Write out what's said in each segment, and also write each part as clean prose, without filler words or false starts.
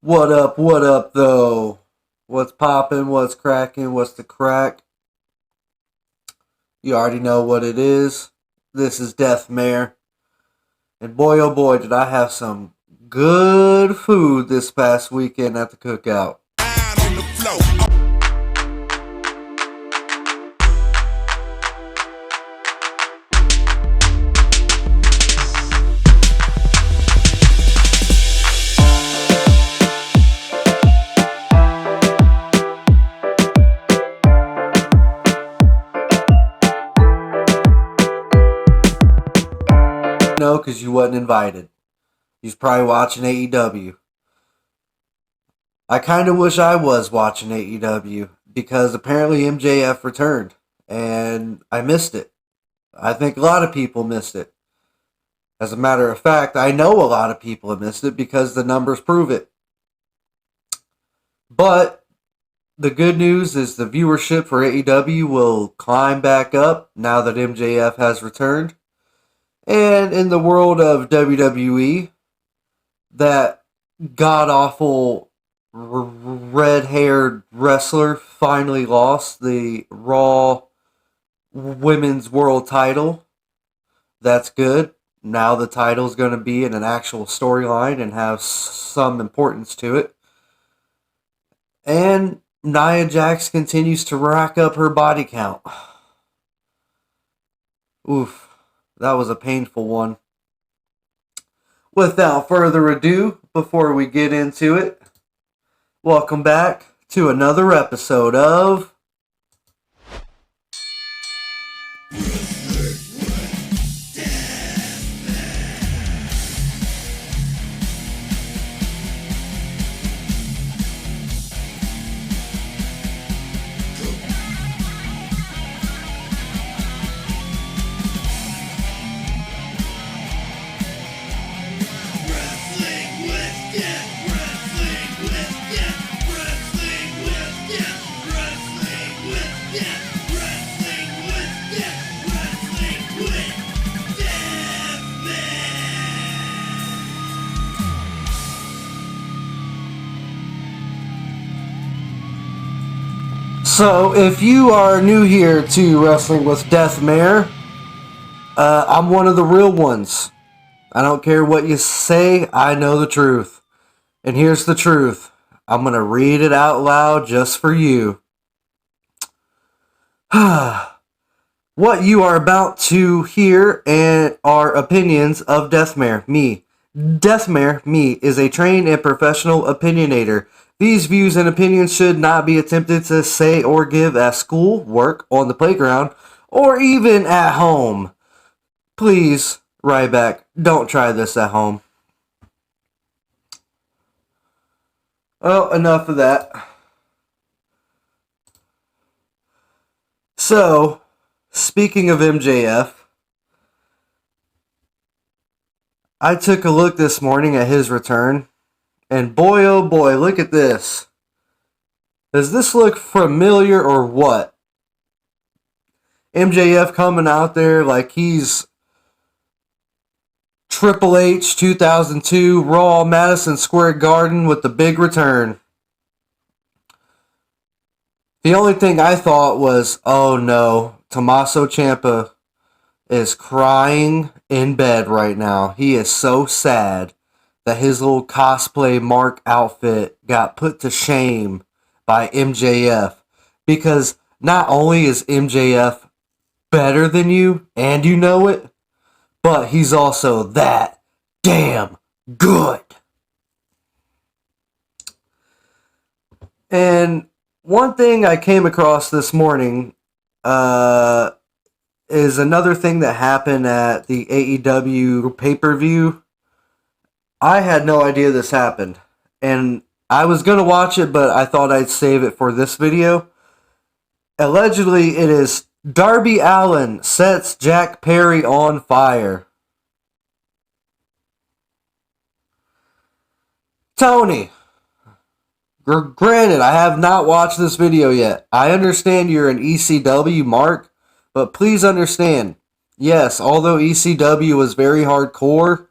What up, though? What's poppin'? What's crackin'? What's the crack? You already know what it is. This is Death Mare. And boy, oh boy, did I have some good food this past weekend at the cookout. On the floor. No, because you wasn't invited. You was probably watching AEW. I kind of wish I was watching AEW because apparently M.J.F returned and I missed it. I think a lot of people missed it. As a matter of fact, I know a lot of people have missed it because the numbers prove it. But the good news is the viewership for AEW will climb back up now that M.J.F has returned. And in the world of WWE, that god-awful red-haired wrestler finally lost the Raw Women's World title. That's good. Now the title's going to be in an actual storyline and have some importance to it. And Nia Jax continues to rack up her body count. Oof. That was a painful one. Without further ado, before we get into it, welcome back to another episode of So, if you are new here to Wrestling with Death Mare, I'm one of the real ones. I don't care what you say, I know the truth. And here's the truth. I'm going to read it out loud just for you. What you are about to hear are opinions of Deathmare, me. Deathmare, me, is a trained and professional opinionator. These views and opinions should not be attempted to say or give at school, work, on the playground, or even at home. Please, Ryback, don't try this at home. Well, enough of that. So, speaking of MJF, I took a look this morning at his return. And boy, oh boy, look at this. Does this look familiar or what? MJF coming out there like he's Triple H 2002 Raw Madison Square Garden with the big return. The only thing I thought was, oh no, Tommaso Ciampa is crying in bed right now. He is so sad that his little cosplay Mark outfit got put to shame by MJF. Because not only is MJF better than you, and you know it, but he's also that damn good. And one thing I came across this morning is another thing that happened at the AEW pay-per-view. I had no idea this happened, and I was going to watch it, but I thought I'd save it for this video. Allegedly, it is Darby Allin sets Jack Perry on fire. Tony, granted, I have not watched this video yet. I understand you're an ECW mark, but please understand, yes, although ECW was very hardcore,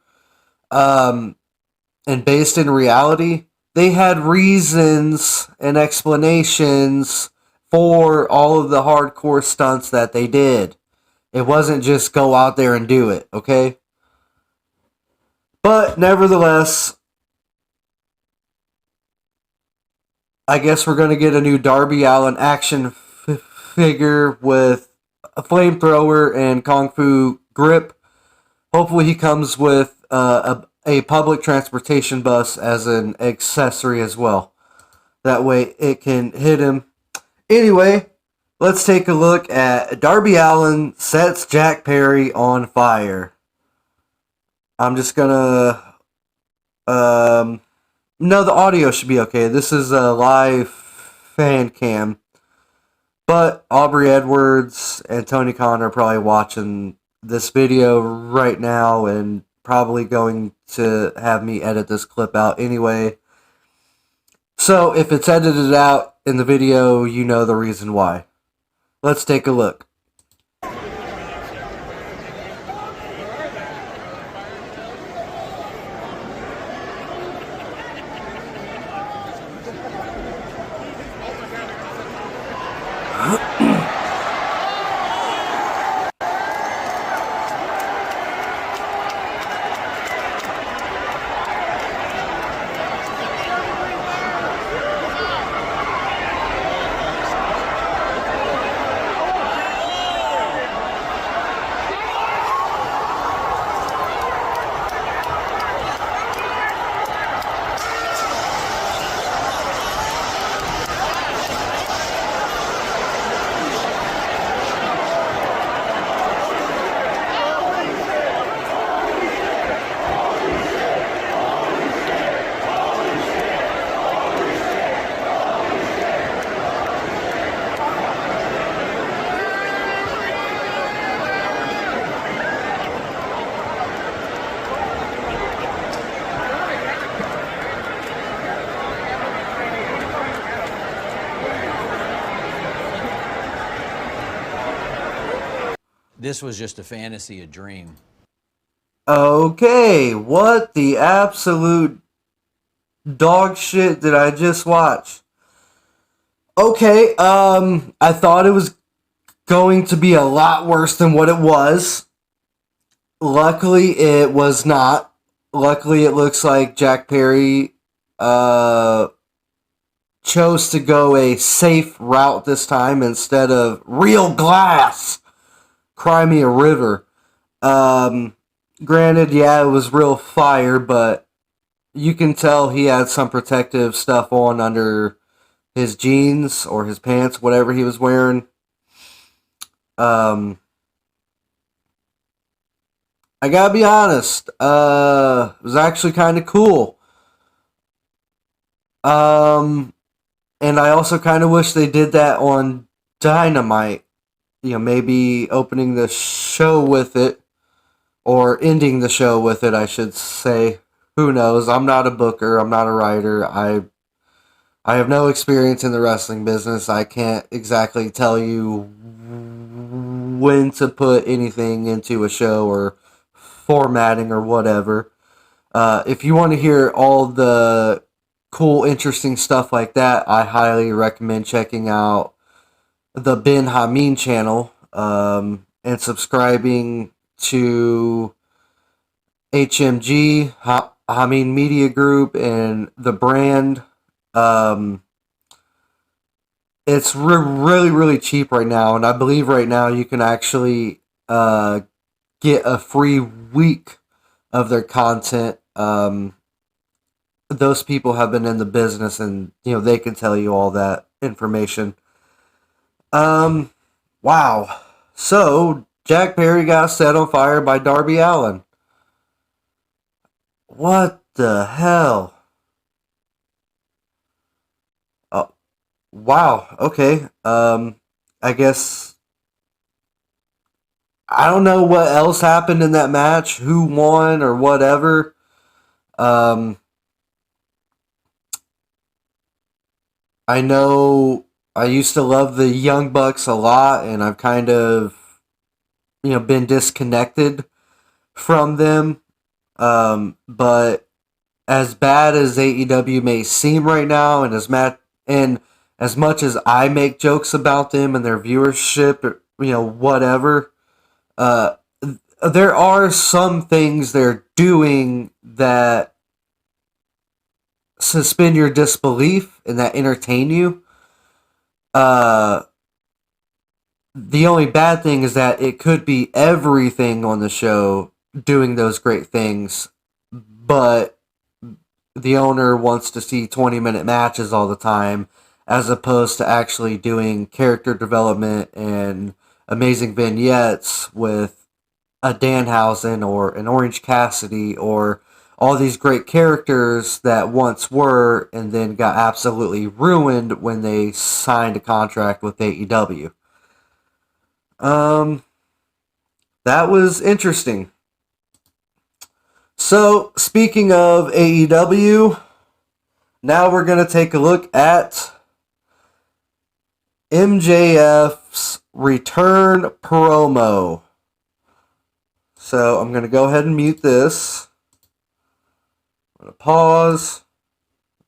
and based in reality, they had reasons and explanations for all of the hardcore stunts that they did. It wasn't just go out there and do it, okay? But nevertheless, I guess we're going to get a new Darby Allin action figure with a flamethrower and Kung Fu grip. Hopefully he comes with a public transportation bus as an accessory as well. That way it can hit him. Anyway, let's take a look at Darby Allin sets Jack Perry on fire. I'm just gonna... no, the audio should be okay. This is a live fan cam. But Aubrey Edwards and Tony Khan are probably watching this video right now and probably going to have me edit this clip out anyway. So if it's edited out in the video, you know the reason why. Let's take a look. This was just a fantasy, a dream. Okay, what the absolute dog shit did I just watch? Okay, I thought it was going to be a lot worse than what it was. Luckily, it was not. Luckily, it looks like Jack Perry chose to go a safe route this time instead of real glass. Cry me a river. Granted, yeah, it was real fire, but you can tell he had some protective stuff on under his jeans or his pants, whatever he was wearing. I gotta be honest, it was actually kind of cool. And I also kind of wish they did that on Dynamite. You know, maybe opening the show with it, or ending the show with it, I should say. Who knows? I'm not a booker. I'm not a writer. I have no experience in the wrestling business. I can't exactly tell you when to put anything into a show or formatting or whatever. If you want to hear all the cool, interesting stuff like that, I highly recommend checking out the Ben Hameen channel and subscribing to HMG, Hameen Media Group, and the brand. It's really, really cheap right now, and I believe right now you can actually get a free week of their content. Those people have been in the business, and you know they can tell you all that information. Wow. So, Jack Perry got set on fire by Darby Allin. What the hell? Oh, wow. Okay. I guess I don't know what else happened in that match, who won or whatever. I know I used to love the Young Bucks a lot, and I've kind of, been disconnected from them. But as bad as AEW may seem right now, and as much as I make jokes about them and their viewership, or, whatever, uh, there are some things they're doing that suspend your disbelief and that entertain you. Uh, the only bad thing is that it could be everything on the show doing those great things, but the owner wants to see 20-minute matches all the time as opposed to actually doing character development and amazing vignettes with a Danhausen or an Orange Cassidy or all these great characters that once were and then got absolutely ruined when they signed a contract with AEW. Um, that was interesting. So, speaking of AEW, now we're going to take a look at MJF's return promo. So, I'm going to go ahead and mute this. I'm going to pause.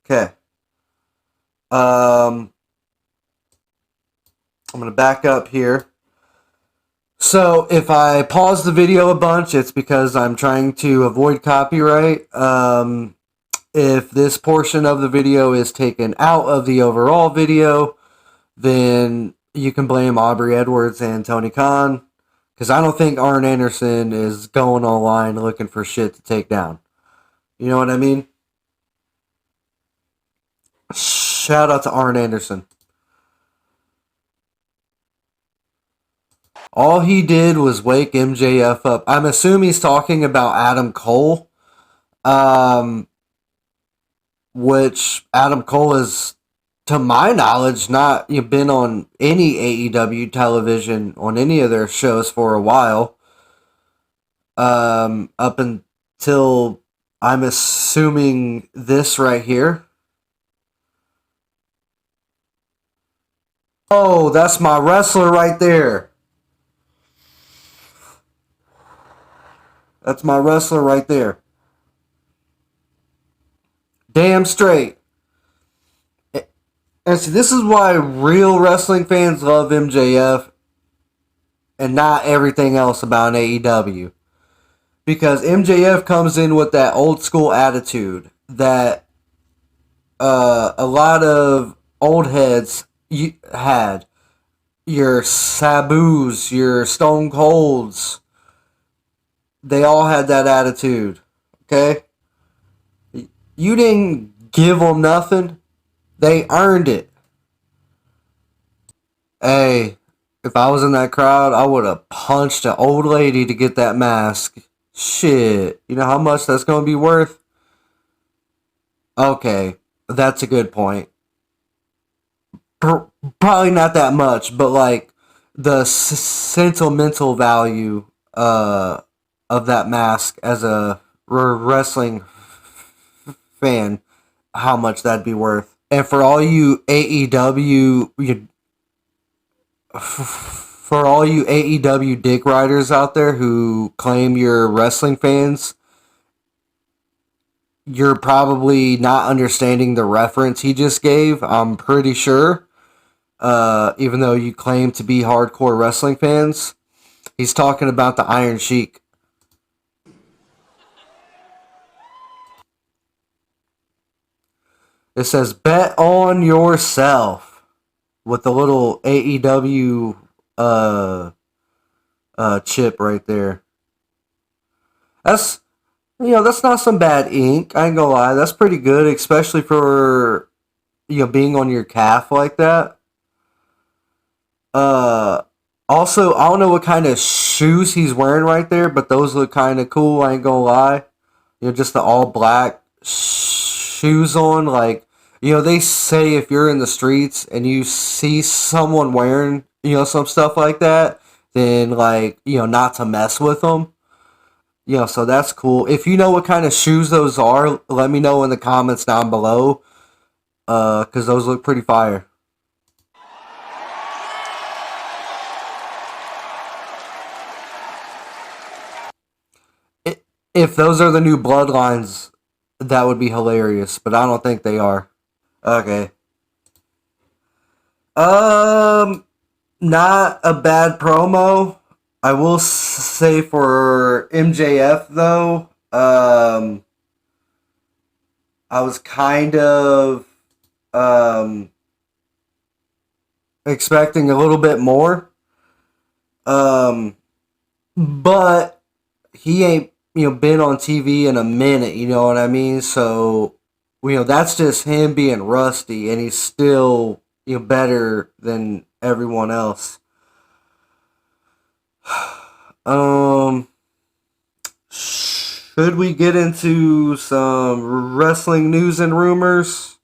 Okay. I'm going to back up here. So, if I pause the video a bunch, it's because I'm trying to avoid copyright. If this portion of the video is taken out of the overall video, then you can blame Aubrey Edwards and Tony Khan, because I don't think Arn Anderson is going online looking for shit to take down. You know what I mean? Shout out to Arn Anderson. All he did was wake MJF up. I'm assuming he's talking about Adam Cole. Which Adam Cole has, to my knowledge, not been on any AEW television on any of their shows for a while. Up until, I'm assuming, this right here. Oh, that's my wrestler right there. That's my wrestler right there. Damn straight. And see, this is why real wrestling fans love MJF and not everything else about AEW. Because MJF comes in with that old school attitude that a lot of old heads had. Your Sabus, your Stone Colds, they all had that attitude. Okay? You didn't give them nothing. They earned it. Hey, if I was in that crowd, I would have punched an old lady to get that mask. Shit. You know how much that's going to be worth? Okay, that's a good point. Probably not that much, but like the sentimental value of that mask as a wrestling fan, how much that'd be worth. And for all you AEW dick riders out there who claim you're wrestling fans, you're probably not understanding the reference he just gave, I'm pretty sure. Even though you claim to be hardcore wrestling fans, he's talking about the Iron Sheik. It says, bet on yourself, with the little AEW chip right there. That's not some bad ink. I ain't gonna lie. That's pretty good, especially for being on your calf like that. Also, I don't know what kind of shoes he's wearing right there, but those look kind of cool. I ain't gonna lie. Just the all black shoes on. Like, they say if you're in the streets and you see someone wearing, some stuff like that, then like, not to mess with them. So that's cool. If you know what kind of shoes those are, let me know in the comments down below. Because those look pretty fire. If those are the new bloodlines, that would be hilarious, but I don't think they are. Okay. Um, Not a bad promo. I will say for MJF though, I was kind of um expecting a little bit more. Um, but he ain't been on TV in a minute. You know what I mean? So that's just him being rusty, and he's still better than everyone else. Um, should we get into some wrestling news and rumors?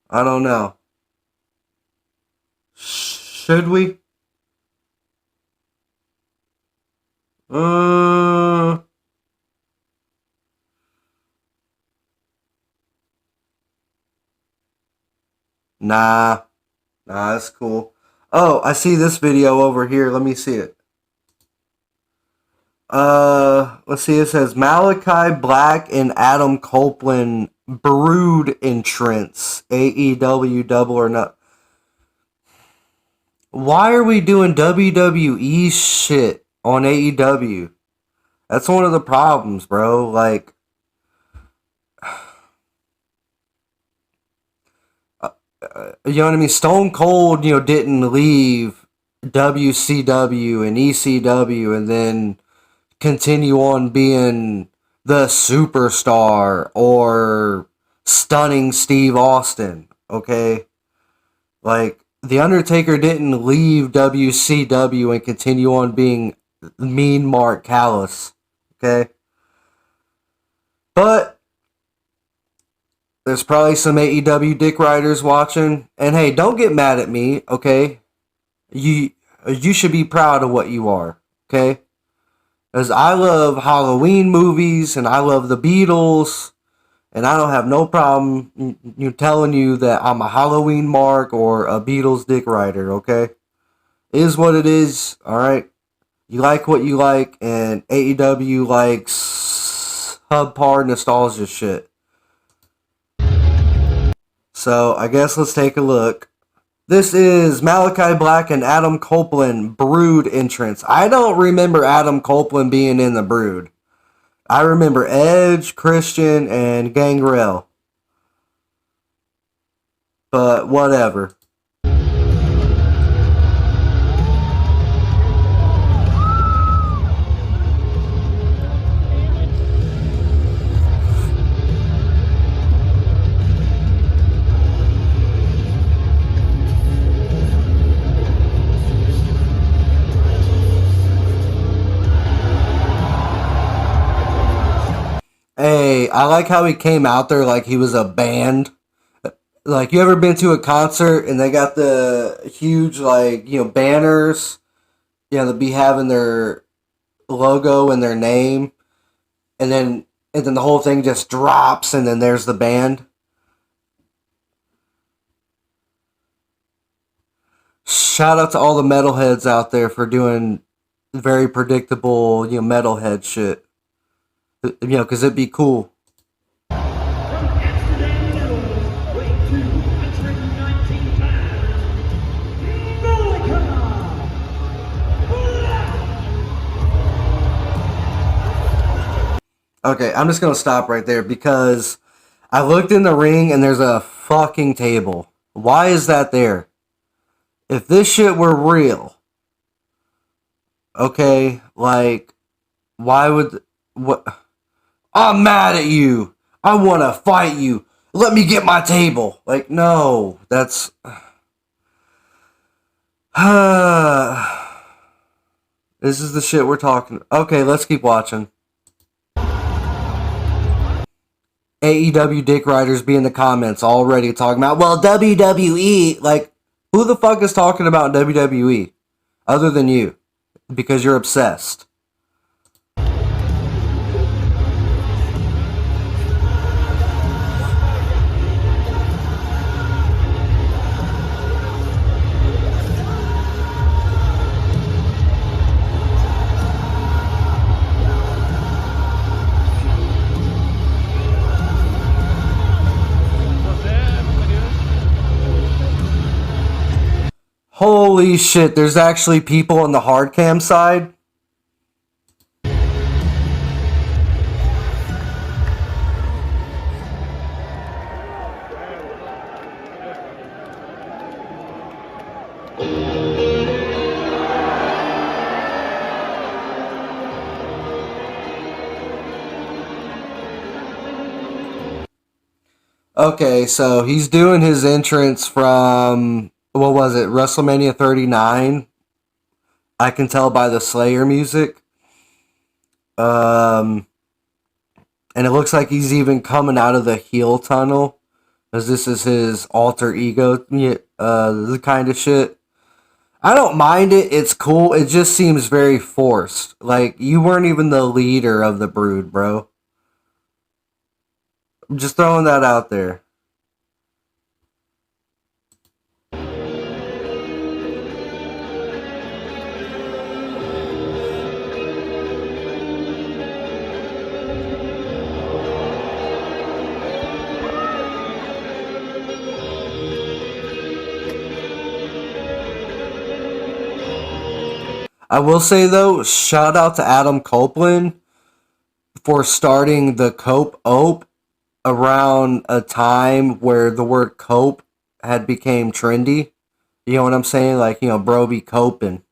I don't know. Should we? Uh, nah, that's cool. Oh, I see this video over here. Let me see it. Let's see. It says Malachi Black and Adam Copeland Brood entrance. AEW Double or Not. Why are we doing WWE shit on AEW? That's one of the problems, bro. Like, you know what I mean? Stone Cold, didn't leave WCW and ECW and then continue on being the superstar or stunning Steve Austin, okay? Like, The Undertaker didn't leave WCW and continue on being Mean Mark Callis, okay? But there's probably some AEW dick riders watching, and hey, don't get mad at me, okay? You should be proud of what you are, okay? Because I love Halloween movies, and I love the Beatles, and I don't have no problem telling you that I'm a Halloween mark or a Beatles dick rider, okay? It is what it is, alright? You like what you like, and AEW likes subpar nostalgia shit. So, I guess let's take a look. This is Malachi Black and Adam Copeland Brood entrance. I don't remember Adam Copeland being in the Brood. I remember Edge, Christian, and Gangrel. But whatever. Hey, I like how he came out there like he was a band. Like, you ever been to a concert and they got the huge, like, banners? They'll be having their logo and their name, and then the whole thing just drops, and then there's the band. Shout out to all the metalheads out there for doing very predictable, metalhead shit. Because it'd be cool. Okay, I'm just gonna stop right there because I looked in the ring and there's a fucking table. Why is that there? If this shit were real, okay, like, why would what? I'm mad at you. I want to fight you. Let me get my table. Like, no, that's. This is the shit we're talking. Okay, let's keep watching. AEW dick riders be in the comments already talking about, well, WWE. Like, who the fuck is talking about WWE other than you? Because you're obsessed. Holy shit, there's actually people on the hard cam side. Okay, so he's doing his entrance from, what was it, WrestleMania 39. I can tell by the Slayer music. And it looks like he's even coming out of the heel tunnel, as this is his alter ego, the kind of shit. I don't mind it. It's cool. It just seems very forced. Like, you weren't even the leader of the Brood, bro. I'm just throwing that out there. I will say, though, shout out to Adam Copeland for starting the Cope Ope around a time where the word cope had became trendy. You know what I'm saying? Like, bro be coping.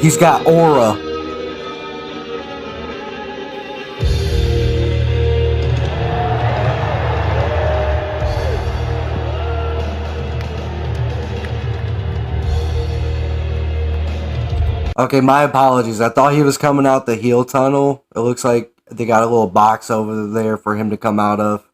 He's got aura. Okay, my apologies. I thought he was coming out the heel tunnel. It looks like they got a little box over there for him to come out of.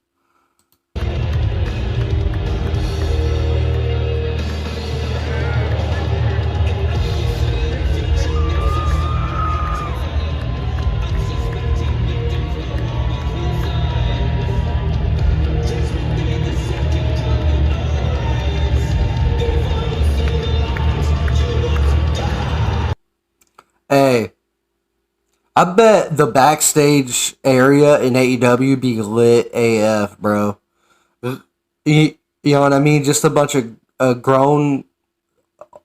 Hey, I bet the backstage area in AEW be lit AF, bro. You know what I mean? Just a bunch of grown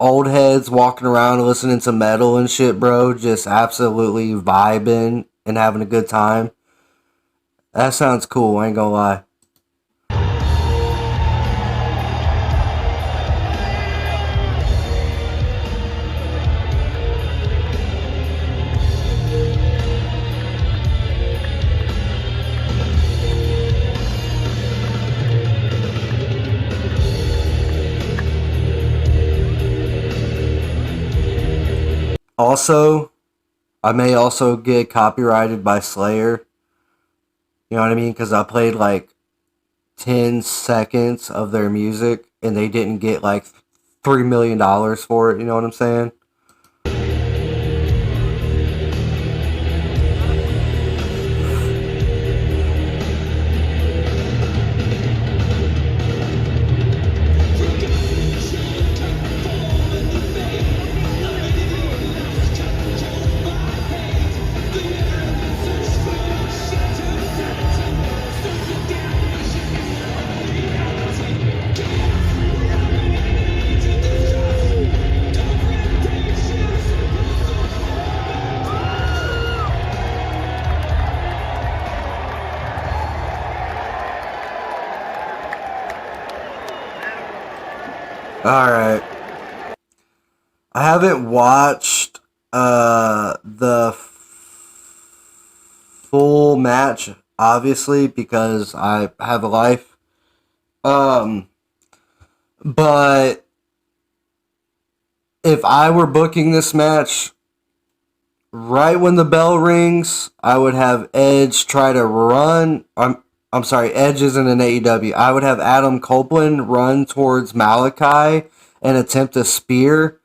old heads walking around and listening to metal and shit, bro. Just absolutely vibing and having a good time. That sounds cool, I ain't gonna lie. Also, I may also get copyrighted by Slayer. You know what I mean? Because I played like 10 seconds of their music and they didn't get like $3 million for it. You know what I'm saying? Alright. I haven't watched the full match, obviously, because I have a life. But if I were booking this match, right when the bell rings, I would have Edge try to run. I'm sorry, Edge isn't in AEW. I would have Adam Copeland run towards Malachi and attempt a spear,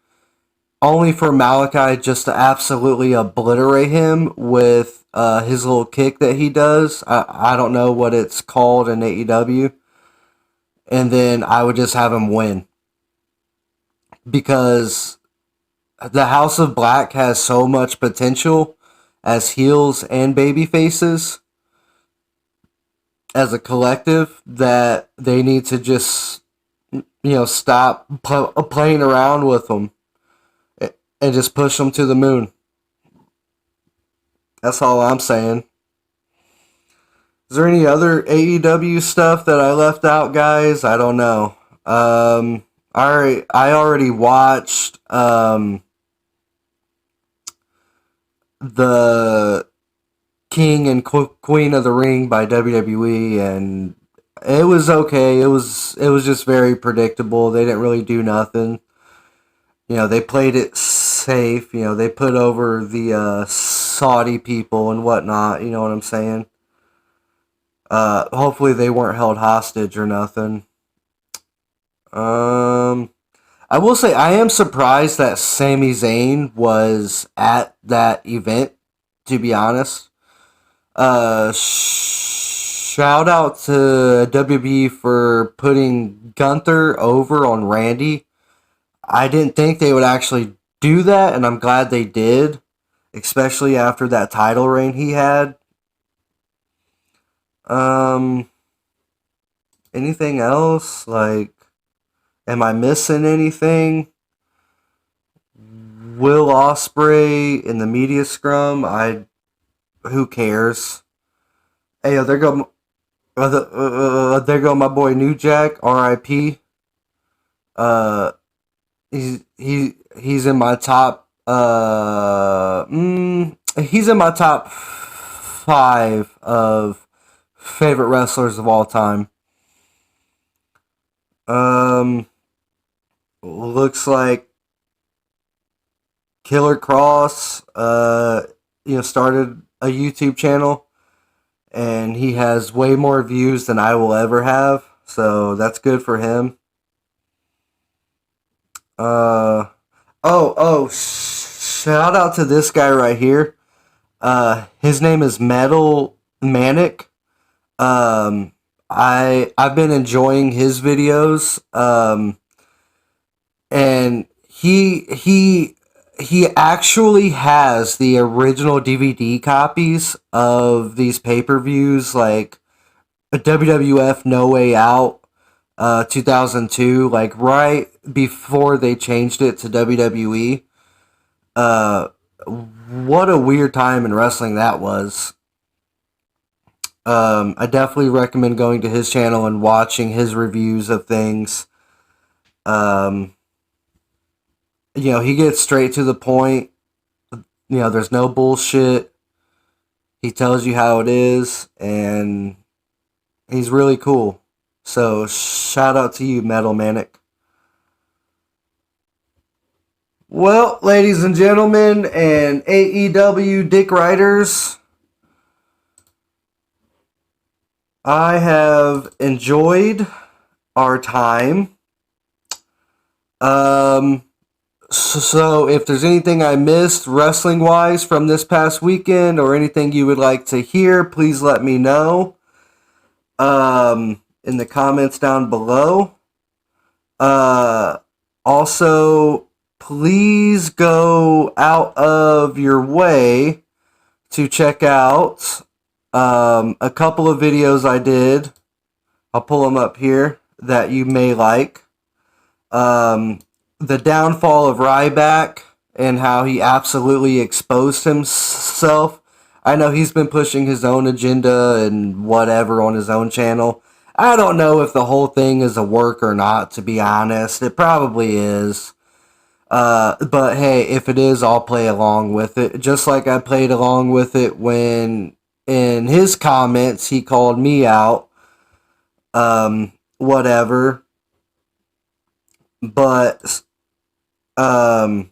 only for Malachi just to absolutely obliterate him with his little kick that he does. I don't know what it's called in AEW. And then I would just have him win. Because the House of Black has so much potential as heels and baby faces. as a collective that they need to just, stop playing around with them and just push them to the moon. That's all I'm saying. Is there any other AEW stuff that I left out, guys? I don't know. I already watched the King and Queen of the Ring by WWE, and it was okay. It was just very predictable. They didn't really do nothing. They played it safe. They put over the Saudi people and whatnot. You know what I'm saying? Hopefully they weren't held hostage or nothing. I will say I am surprised that Sami Zayn was at that event. To be honest, shout out to WB for putting Gunther over on Randy. I didn't think they would actually do that, and I'm glad they did, especially after that title reign he had. Anything else? Like, am I missing anything? Will Ospreay in the media scrum? Who cares? Hey, there go my boy New Jack, R.I.P. He's in my top. He's in my top 5 of favorite wrestlers of all time. Looks like Killer Cross, started a YouTube channel, and he has way more views than I will ever have. So that's good for him. Shout out to this guy right here. His name is Metal Manic. I've been enjoying his videos. And he actually has the original DVD copies of these pay-per-views, like a WWF No Way Out 2002, like right before they changed it to WWE. What a weird time in wrestling that was. I definitely recommend going to his channel and watching his reviews of things. He gets straight to the point. There's no bullshit. He tells you how it is, and he's really cool. So, shout out to you, Metal Manic. Well, ladies and gentlemen, and AEW Dick Riders, I have enjoyed our time. So if there's anything I missed wrestling-wise from this past weekend or anything you would like to hear, please let me know in the comments down below. Also, please go out of your way to check out a couple of videos I did. I'll pull them up here that you may like. The downfall of Ryback and how he absolutely exposed himself. I know he's been pushing his own agenda and whatever on his own channel. I don't know if the whole thing is a work or not, to be honest. It probably is. But hey, if it is, I'll play along with it. Just like I played along with it when in his comments he called me out. Whatever. But I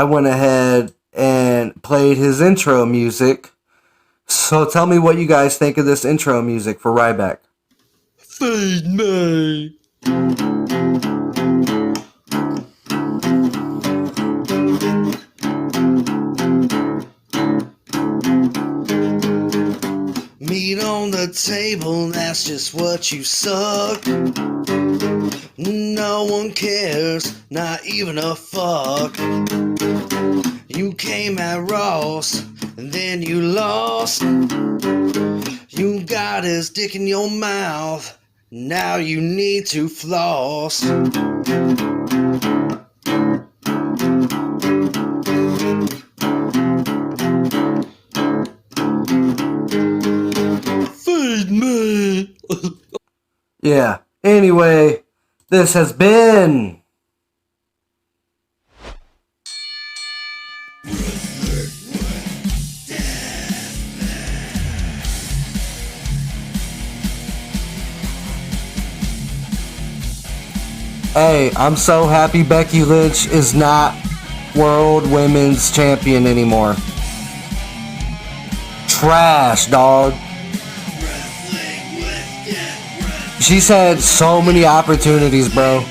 went ahead and played his intro music. So tell me what you guys think of this intro music for Ryback. Feed me. Meat on the table, that's just what you suck. No one cares, not even a fuck. You came at Ross, and then you lost. You got his dick in your mouth. Now you need to floss. Feed me. Yeah. Anyway, this has been Hey, I'm so happy Becky Lynch is not World Women's Champion anymore. Trash, dog. She's had so many opportunities, bro.